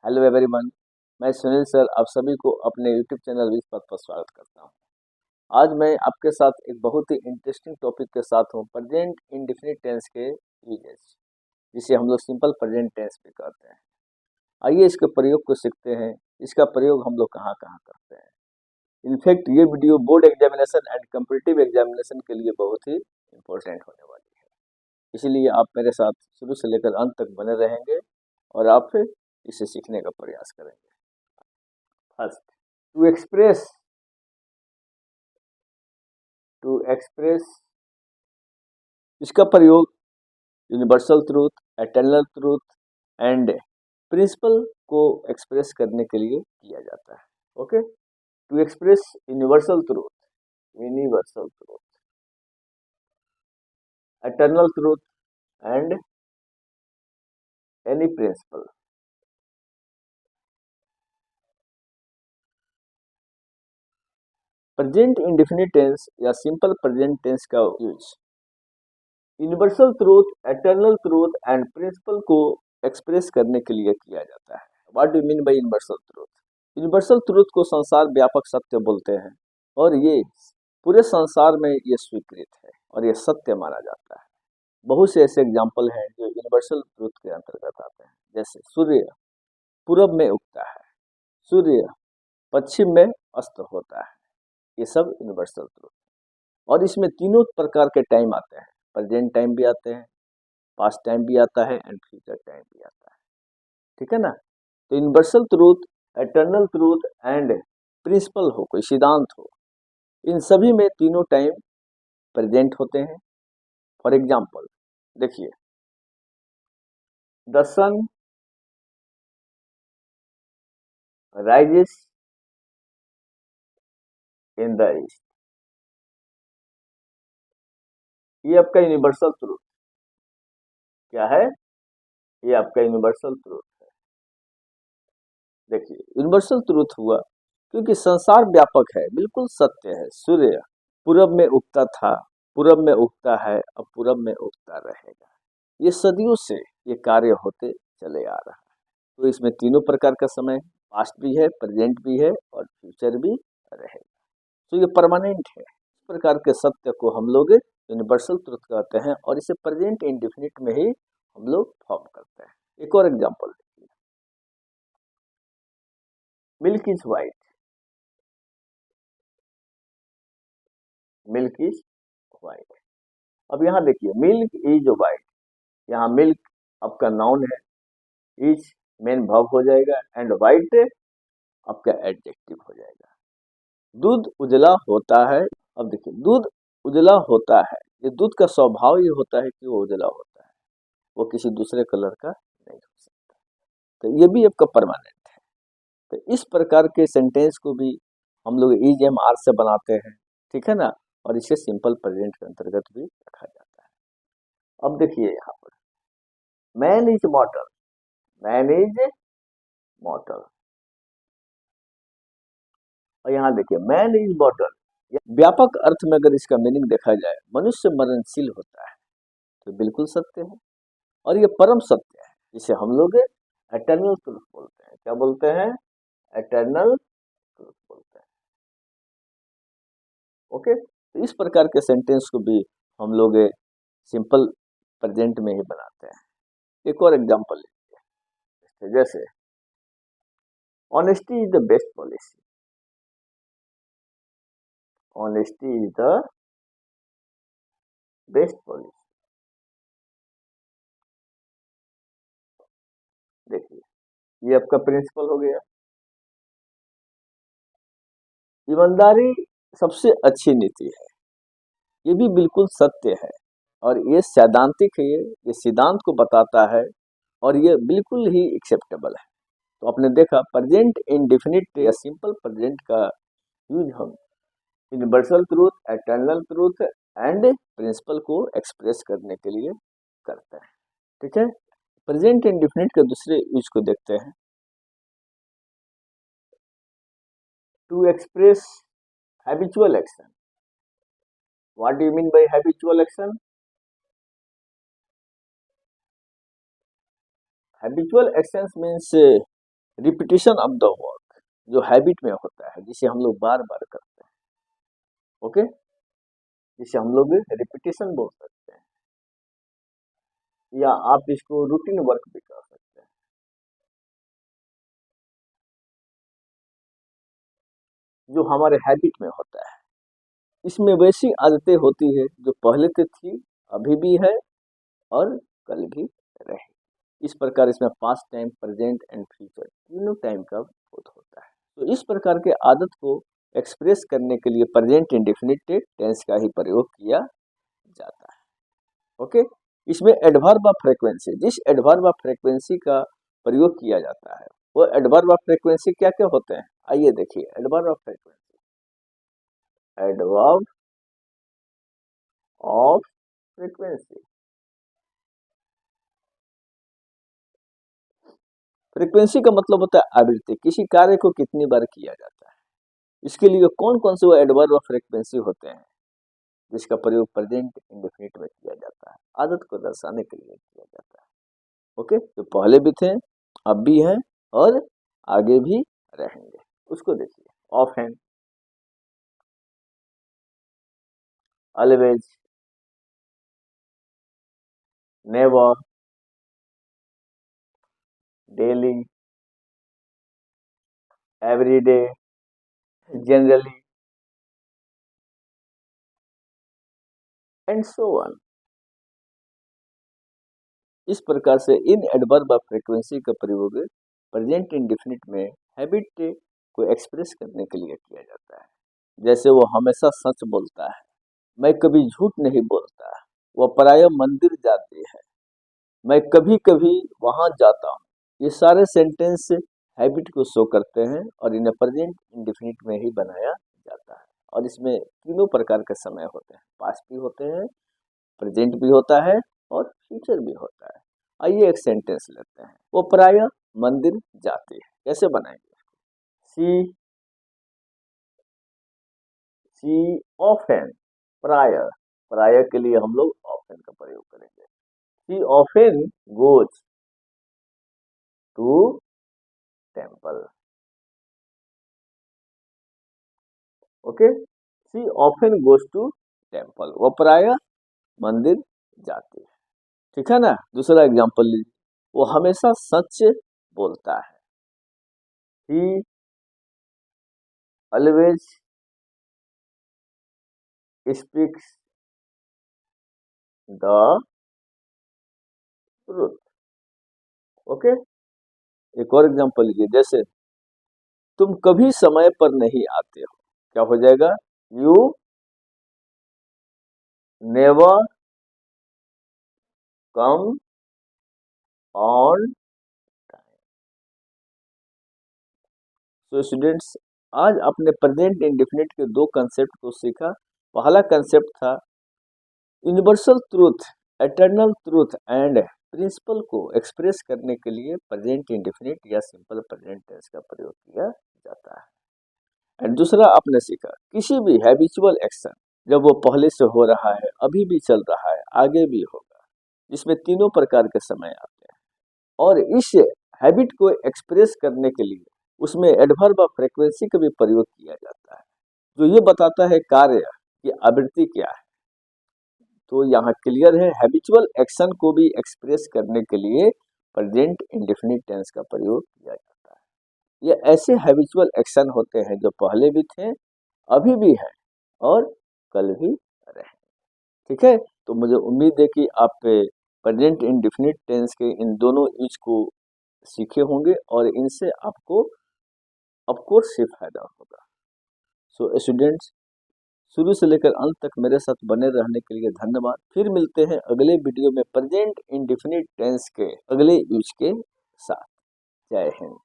Hello everyone. मैं Sunil sir आप सभी को अपने यूट्यूब चैनल विज पथ पर स्वागत करता हूं। आज मैं आपके साथ एक बहुत ही इंटरेस्टिंग टॉपिक के साथ हूं, प्रेजेंट इंडेफिनिट टेंस के यूजेस, जिसे हम लोग सिंपल प्रेजेंट टेंस भी कहते हैं। आइए इसके प्रयोग को सीखते हैं। इसका प्रयोग हम लोग कहाँ कहाँ करते हैं। इनफैक्ट ये video board examination and competitive examination के लिए बहुत ही इम्पोर्टेंट होने वाली है। इसलिए आप मेरे साथ शुरू से लेकर अंत तक बने रहेंगे और आप इसे सीखने का प्रयास करेंगे। फर्स्ट, टू एक्सप्रेस इसका प्रयोग universal truth, eternal truth and principle को एक्सप्रेस करने के लिए किया जाता है। Okay, to express universal truth, eternal truth and any principle. Present indefinite tense या सिंपल प्रेजेंट टेंस का use universal truth, eternal truth and principle को एक्सप्रेस करने के लिए किया जाता है। What do mean by universal truth? Universal truth को संसार व्यापक सत्य बोलते हैं और ये पूरे संसार में ये स्वीकृत है और ये सत्य माना जाता है। बहुत से ऐसे एग्जाम्पल हैं जो यूनिवर्सल ट्रूथ के अंतर्गत आते हैं, जैसे सूर्य पूरब में उगता है, सूर्य पश्चिम में अस्त होता है। ये सब यूनिवर्सल ट्रूथ। और इसमें तीनों प्रकार के टाइम आते हैं, प्रेजेंट टाइम भी आते हैं, पास्ट टाइम भी आता है एंड फ्यूचर टाइम भी आता है। ठीक है ना? तो universal truth, eternal truth and principle हो, कोई सिद्धांत हो, इन सभी में तीनों टाइम प्रेजेंट होते हैं। फॉर एग्जाम्पल देखिए, the sun rises in the east, ये आपका यूनिवर्सल ट्रूथ क्या है? ये आपका यूनिवर्सल ट्रूथ है। देखिए, यूनिवर्सल ट्रूथ हुआ क्योंकि संसार व्यापक है, बिल्कुल सत्य है। सूर्य पूरब में उगता था, पूरब में उगता है, अब पूरब में उगता रहेगा। ये सदियों से ये कार्य होते चले आ रहा है। तो इसमें तीनों प्रकार का समय, पास्ट भी है, प्रेजेंट भी है और फ्यूचर भी रहेगा। तो ये परमानेंट है। इस प्रकार के सत्य को हम लोग यूनिवर्सल ट्रुथ कहते हैं और इसे प्रेजेंट इंडेफिनिट में ही हम लोग फॉर्म करते हैं। एक और एग्जांपल देखिए, milk is white, milk is white. अब यहाँ देखिए, मिल्क इज व्हाइट, यहाँ मिल्क आपका नाउन है, इज मेन वर्ब हो जाएगा एंड व्हाइट आपका एडजेक्टिव हो जाएगा। दूध उजला होता है। अब देखिए, दूध उजला होता है, ये दूध का स्वभाव ये होता है कि वो उजला होता है, वो किसी दूसरे कलर का नहीं हो सकता। तो ये भी आपका परमानेंट है। तो इस प्रकार के सेंटेंस को भी हम लोग इज एम आर से बनाते हैं। ठीक है ना? और इसे सिंपल प्रेजेंट के अंतर्गत भी रखा जाता है। अब देखिए यहाँ पर, मैन इज मॉर्टल, मैन इज मॉर्टल। और यहाँ देखिए, मैन इज मॉर्टल, व्यापक अर्थ में अगर इसका मीनिंग देखा जाए, मनुष्य मरणशील होता है, तो बिल्कुल सत्य है और ये परम सत्य है, जिसे हम लोग एटर्नल ट्रूथ बोलते हैं। क्या बोलते हैं? एटर्नल ट्रूथ बोलते हैं। ओके, तो इस प्रकार के सेंटेंस को भी हम लोग सिंपल प्रेजेंट में ही बनाते हैं। एक और एग्जांपल लीजिए, जैसे honesty is the best policy, honesty is the best policy. देखिए, ये आपका प्रिंसिपल हो गया। ईमानदारी सबसे अच्छी नीति है, ये भी बिल्कुल सत्य है और ये सैद्धांतिक है, ये सिद्धांत को बताता है और ये बिल्कुल ही एक्सेप्टेबल है। तो आपने देखा, प्रेजेंट इंडेफिनिट या सिंपल प्रेजेंट का यूज हम universal truth, eternal truth and principle को एक्सप्रेस करने के लिए करते हैं। ठीक है? प्रेजेंट इंडेफिनिट के दूसरे यूज को देखते हैं, to express habitual action. What do you mean by habitual action? Habitual actions means repetition of the work, जो हैबिट में होता है, जिसे हम लोग बार बार करते हैं, ओके, जिसे हम लोग रिपीटिशन बोल सकते हैं, या आप इसको रूटीन वर्क भी कह सकते हैं। जो हमारे हैबिट में होता है, इसमें वैसी आदतें होती है जो पहले से थी, अभी भी है और कल भी रहेगी। इस प्रकार इसमें past time, present and future तीनों टाइम का बोध होता है। तो इस प्रकार के आदत को एक्सप्रेस करने के लिए प्रेजेंट इंडेफिनिट टेंस का ही प्रयोग किया जाता है। ओके, इसमें एडवर्ब ऑफ फ्रीक्वेंसी, जिस एडवर्ब ऑफ फ्रीक्वेंसी का प्रयोग किया जाता है, वो एडवर्ब ऑफ फ्रीक्वेंसी क्या क्या होते हैं, आइए देखिए। Adverb of frequency, adverb of frequency, frequency का मतलब होता है आवृत्ति, किसी कार्य को कितनी बार किया जाता है। इसके लिए कौन कौन से वो एडवर्ब ऑफ फ्रीक्वेंसी होते हैं जिसका प्रयोग प्रेजेंट इंडेफिनिट में किया जाता है, आदत को दर्शाने के लिए किया जाता है। ओके, तो पहले भी थे, अब भी हैं और आगे भी रहेंगे। उसको देखिए। Of hand, always, never, daily, everyday, generally and so on. इस प्रकार से इन एडवर्ब ऑफ फ्रीक्वेंसी का प्रयोग प्रेजेंट इंडेफिनिट में हैबिट को एक्सप्रेस करने के लिए किया जाता है। जैसे वो हमेशा सच बोलता है, मैं कभी झूठ नहीं बोलता, वो प्रायः मंदिर जाती है, मैं कभी कभी वहां जाता हूँ। ये सारे सेंटेंस हैबिट को शो करते हैं और इन्हें प्रेजेंट इंडेफिनिट में ही बनाया जाता है। और इसमें तीनों प्रकार के समय होते हैं, पास्ट भी होते हैं, प्रेजेंट भी होता है और फ्यूचर भी होता है। आइए एक सेंटेंस लेते हैं। वो प्रायः मंदिर जाती है, कैसे बनाएंगे? सी सी ऑफन, प्रायः, प्रायः के लिए हम लोग ऑफन का प्रयोग करेंगे। She often goes to temple. Okay, she often goes to temple, वो प्रायः मंदिर जाती है। ठीक है ना। दूसरा एग्जांपल लीजिए। वो हमेशा सच बोलता है, ही always speaks the truth. Okay, एक और एग्जांपल लीजिए। जैसे तुम कभी समय पर नहीं आते हो, क्या हो जाएगा? You never come on time. So students, आज अपने प्रेजेंट इंडेफिनिट के दो कंसेप्ट को सीखा। पहला कंसेप्ट था universal truth, eternal truth and principle को एक्सप्रेस करने के लिए प्रेजेंट इंडेफिनिट या सिंपल प्रेजेंट टेंस का प्रयोग किया जाता है। एंड दूसरा आपने सीखा किसी भी हैबिचुअल एक्शन जब वो पहले से हो रहा है, अभी भी चल रहा है, आगे भी होगा, जिसमें तीनों प्रकार के समय आते हैं, और इस हैबिट को एक्सप्रेस करने के लिए उसमें एडवर्ब ऑफ फ्रीक्वेंसी का भी प्रयोग किया जाता है, जो ये बताता है कार्य की आवृत्ति क्या है। तो यहाँ क्लियर है, हैबिचुअल एक्शन को भी एक्सप्रेस करने के लिए प्रेजेंट इंडेफिनिट टेंस का प्रयोग किया जाता है। ये ऐसे हैबिचुअल एक्शन होते हैं जो पहले भी थे, अभी भी है और कल भी रहे। ठीक है, तो मुझे उम्मीद है कि आप प्रेजेंट इंडेफिनिट टेंस के इन दोनों यूज को सीखे होंगे और इनसे आपको ऑफ कोर्स से फायदा होगा। सो स्टूडेंट्स, शुरू से लेकर अंत तक मेरे साथ बने रहने के लिए धन्यवाद। फिर मिलते हैं अगले वीडियो में प्रेजेंट इंडेफिनिट टेंस के अगले यूज के साथ। जय हिंद।